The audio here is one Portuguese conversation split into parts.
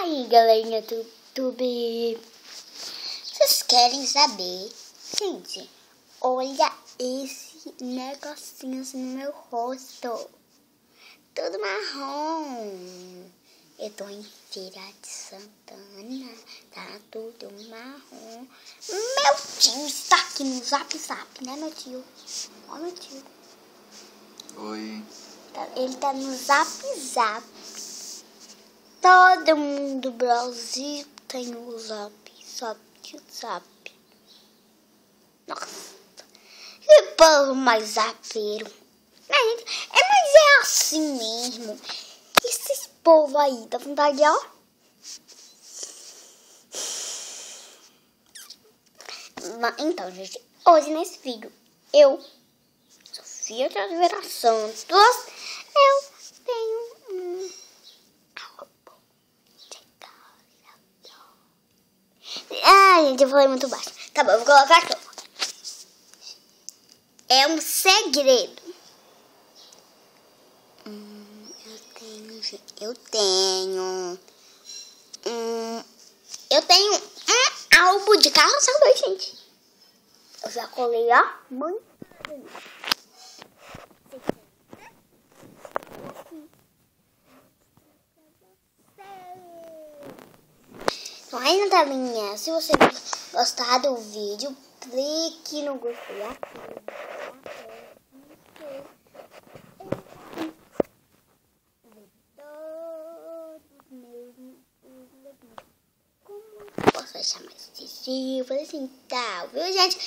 Aí, galerinha do YouTube, vocês querem saber? Gente, olha esse negocinho assim no meu rosto. Tudo marrom. Eu tô em Feira de Santana, tá tudo marrom. Meu tio está aqui no Zap, né, meu tio? Ó, meu tio. Oi. Ele tá no Zap. Todo mundo do Brasil tem o Zap. Nossa, que povo mais zapeiro. Mas é assim mesmo. Esses povos aí, dá vontade, ó. Então, gente, hoje nesse vídeo, eu, Sofia de Oliveira Santos, eu tenho gente, eu falei muito baixo. Tá bom, eu vou colocar aqui. É um segredo. Eu tenho um álbum de carro, sabe, gente? Eu já colei, ó. Muito bonito. Então, aí na telinha, se você gostar do vídeo, clique no gostei aqui. Posso deixar mais acessível, assim, tal, viu, gente?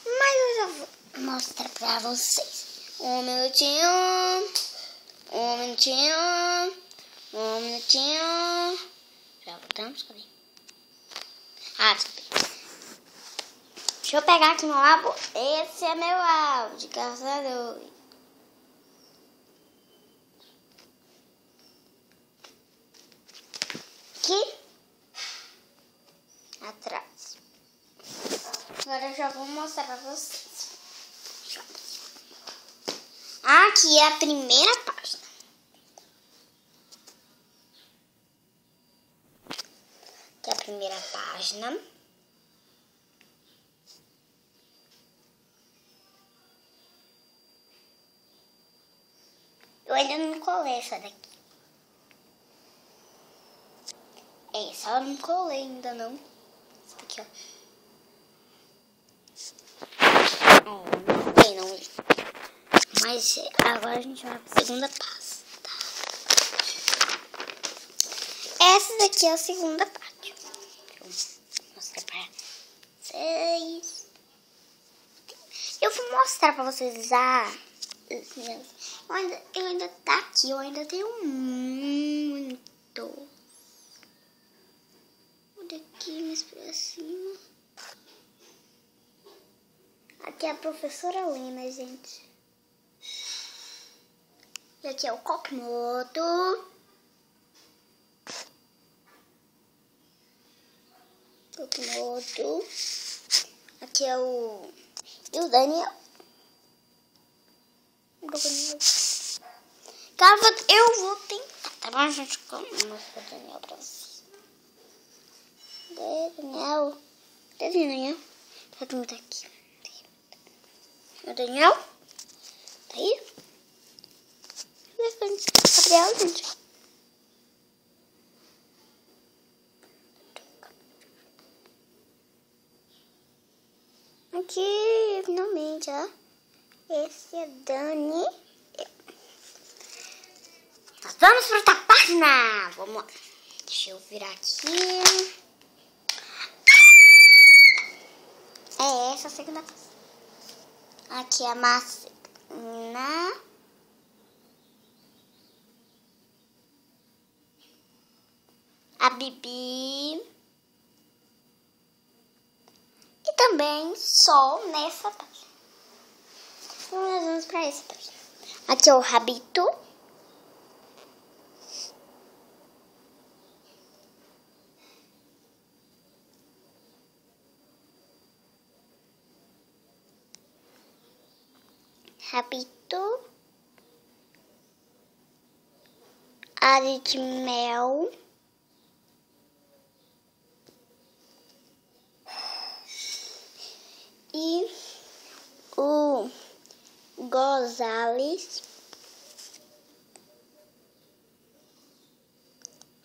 Mas eu já vou mostrar pra vocês. Um minutinho. Já voltamos, cadê? Deixa eu pegar aqui meu álbum. Esse é meu álbum de caçador. Aqui atrás. Agora eu já vou mostrar pra vocês. Aqui é a primeira página. Aqui é a primeira página. Eu ainda não colei essa daqui. Essa eu não colei ainda não. Essa daqui, ó. Não tem não. Mas agora a gente vai pra segunda página. Tá? Essa daqui é a segunda parte. Deixa eu mostrar pra vocês. Eu vou mostrar pra vocês eu ainda tá aqui, eu ainda tenho muito. Vou daqui mais pra cima. Aqui é a professora Lina, gente. E aqui é o Kokimoto. Aqui é o... E o Daniel. Cara, eu vou tentar, tá bom, gente? Como eu mostro o Daniel pra vocês. Daniel. Tá aqui. O Daniel? Tá aí? Gabriel, gente. Aqui, finalmente, ó. Esse é Dani. Nós vamos para outra página. Vamos lá. Deixa eu virar aqui. É essa a segunda página. Aqui é a Marcelina. A Bibi. E também só nessa página. Então nós vamos para essa página. Aqui é o Rabito. Área de mel. aqui o Gonzales,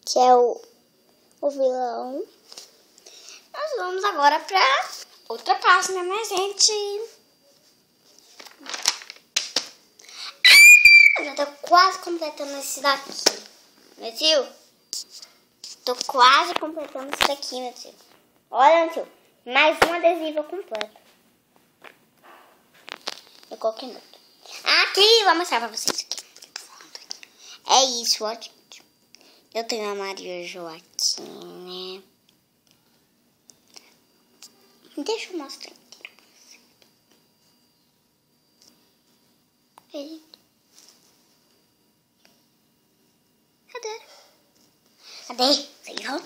que é o vilão. Nós vamos agora para outra página, né, gente? Eu já tô quase completando esse daqui, meu tio. Tô quase completando esse daqui, meu tio. Olha, meu tio, mais um adesivo completo. Eu coloquei no outro. Aqui, vou mostrar pra vocês aqui. É isso, ó, gente. Eu tenho a Maria Joaquina. Deixa eu mostrar inteiro pra vocês. Cadê? Senhor?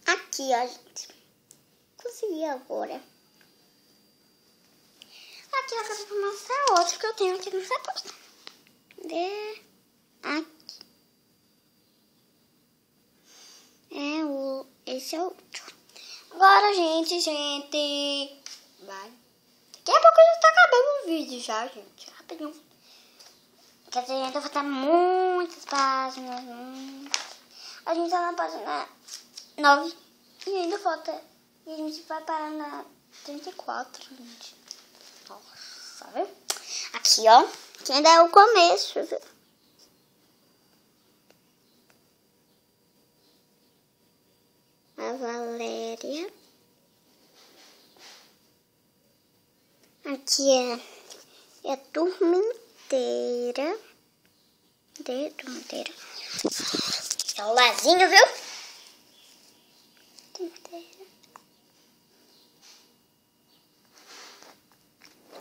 Aqui, ó, gente. Consegui agora. Aqui eu acabei de mostrar outro que eu tenho aqui no sapato. Cadê? Aqui. Esse é o outro. Agora, gente. Vai. Daqui a pouco já tá acabando o vídeo já, gente. Rapidinho. Quer dizer, ainda falta muitas páginas. A gente tá na página 9 e ainda falta. E a gente vai parar na 34, gente. Nossa, viu? Aqui, ó. Que ainda é o começo, viu? A Valéria. Aqui é a turma inteira. Turma inteira. Celularzinho, viu? Turma inteira.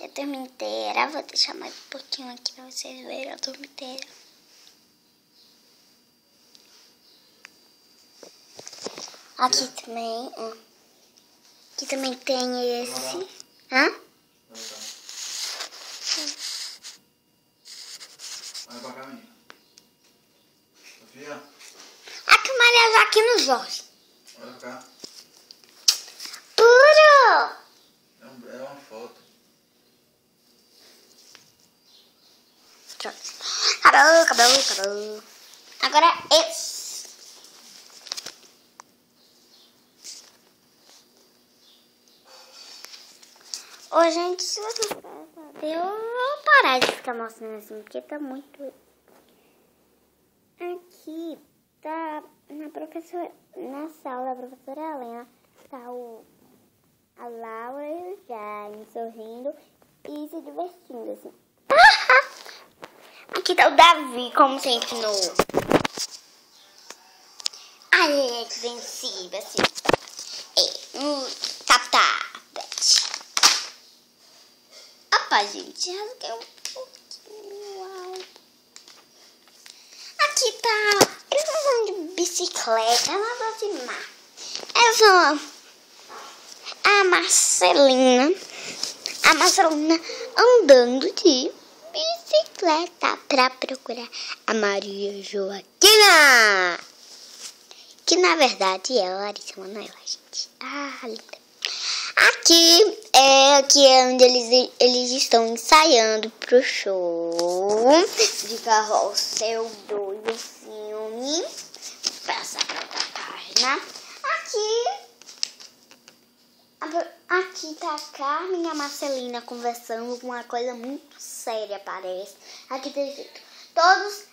A turma inteira. Vou deixar mais um pouquinho aqui pra vocês verem a turma inteira. Aqui também, ó. Aqui também tem esse. Hã? Olha pra cá, menina. Sofia? Aqui o Maria Joaquina Jorge. Olha pra cá. Puro! É uma foto. Acabou. Agora esse. Ô, gente, se vocês eu vou parar de ficar mostrando assim, porque tá muito... Aqui tá na sala da professora Helena, tá a Laura e o Jaime sorrindo e se divertindo, assim. Aqui tá o Davi, como sempre, no... Ai, é vencido, assim. Tablet. Opa, gente, rasguei um pouquinho. Uau. Aqui tá... Eles estão falando de bicicleta, nada demais. Essa... A Marcelina andando de bicicleta pra procurar a Maria Joaquina. Que na verdade é a Larissa Manoela, gente. Ah, linda. Aqui é onde eles estão ensaiando pro show de Carrossel 2 do filme. Vou passar pra outra página. Aqui tá a Carmen e a Marcelina conversando com uma coisa muito séria, parece. Aqui tem escrito: todos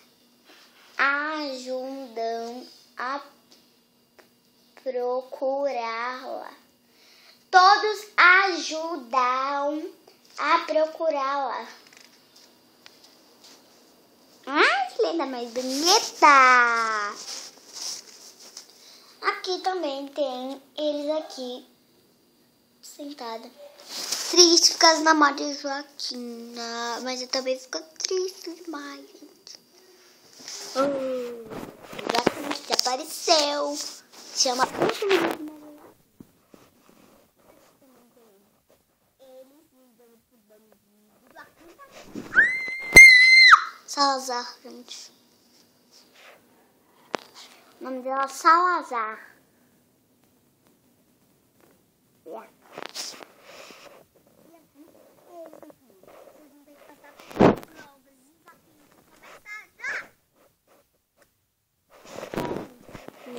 ajudam a procurá-la. Todos ajudam a procurá-la. Ai, que linda, mais bonita. Aqui também tem eles aqui sentada. Triste por causa da Maria Joaquina. Mas eu também fico triste demais, gente. Já apareceu. Chama Salazar, gente. O nome dela é Salazar. Meu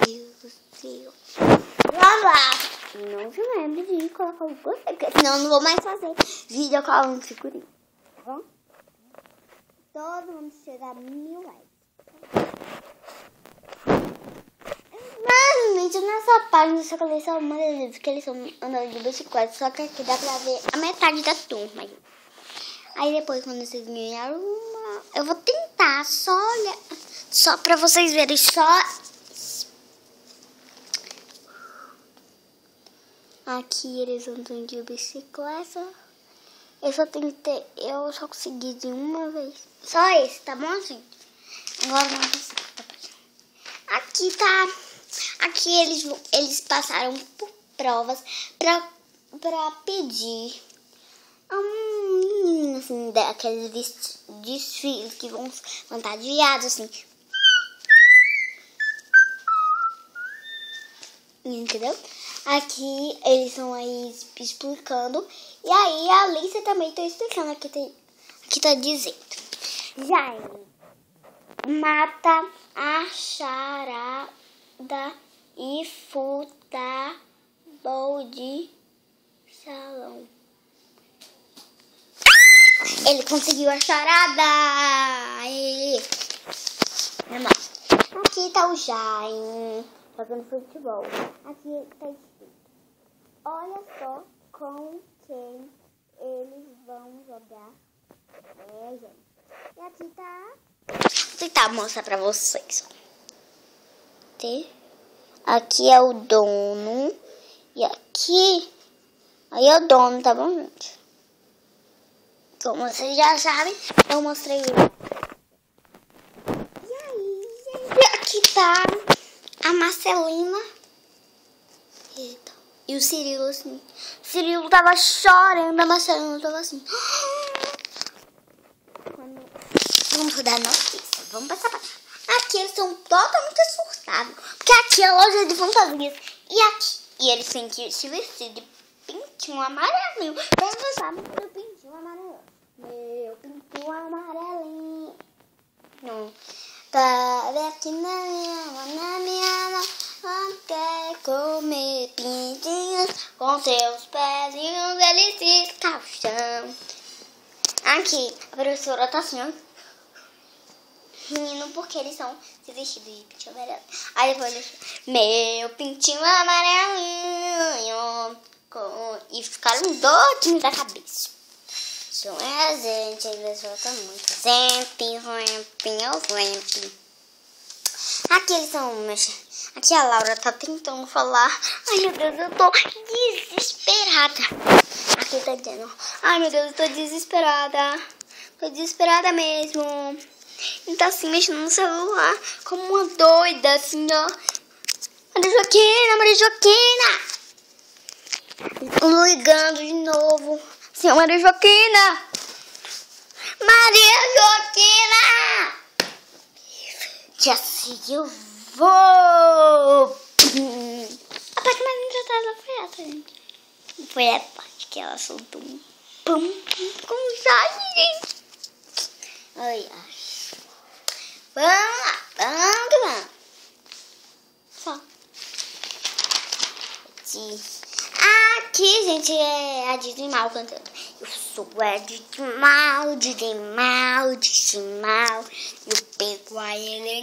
Deus do céu. Lá. Não se lembre de colocar o gostei, porque senão eu não vou mais fazer vídeo colando figurinha, tá bom? Todo mundo chegar a 1000 likes. Mas nessa página dessa coleção, uma das vezes que eles estão andando de bicicleta, só que aqui dá pra ver a metade da turma. Aí depois, quando vocês ganharam uma, eu vou tentar só pra vocês verem, Aqui eles andam de bicicleta. Eu só consegui de uma vez. Só esse, tá bom, gente? Agora não consigo. Aqui eles passaram por provas pra pedir assim, daqueles desfiles que vão estar de viado, assim. Entendeu? Aqui eles estão aí explicando. E aí a Alicia também está explicando. Aqui tá dizendo: Jaime mata a charada e futebol de salão. Ele conseguiu a charada! Aqui tá o Jaime jogando futebol. Aqui tá escrito: olha só com quem eles vão jogar. Gente. E aqui tá. Vou tentar mostrar pra vocês. Aqui é o dono. E aqui. Aí é o dono, tá bom, gente? Como vocês já sabem, eu mostrei o. E aí, gente? E aqui tá a Marcelina. Eita. E o Cirilo, assim. O Cirilo tava chorando, a Marcelina tava assim. Vamos dar notícia. Vamos passar pra cá. Aqui eles estão totalmente surtados. Porque aqui é a loja de fantasias. E eles têm que se vestir de pintinho amarelinho. Vocês sabem do pintinho amarelo. Meu pintinho amarelinho. Não. Tá aqui na minha mão. Quer comer pintinhos com seus pezinhos, eles se escacham. Aqui, a professora tá assim, ó, rindo porque eles são se vestidos de pintinho amarelo. Aí depois eles, meu pintinho amarelinho, e ficaram doidinhos da cabeça. Isso é, gente, eles voltam muito. Sempre. Aqui eles são mexendo. Aqui a Laura tá tentando falar. Ai, meu Deus, eu tô desesperada. Aqui tá dizendo: ai, meu Deus, eu tô desesperada. Tô desesperada mesmo. E tá assim, mexendo no celular como uma doida, assim, ó. Maria Joaquina. Ligando de novo. Senhora Maria Joaquina. Maria Joaquina. Já sei, eu vou. A parte mais engraçada foi essa, gente. Foi a parte que ela soltou um pum com Jaime, gente. Ai. Vamos lá. Só. Aqui, gente, é a Didi Mal cantando. Eu sou a Didi Mal. Eu pego a ele.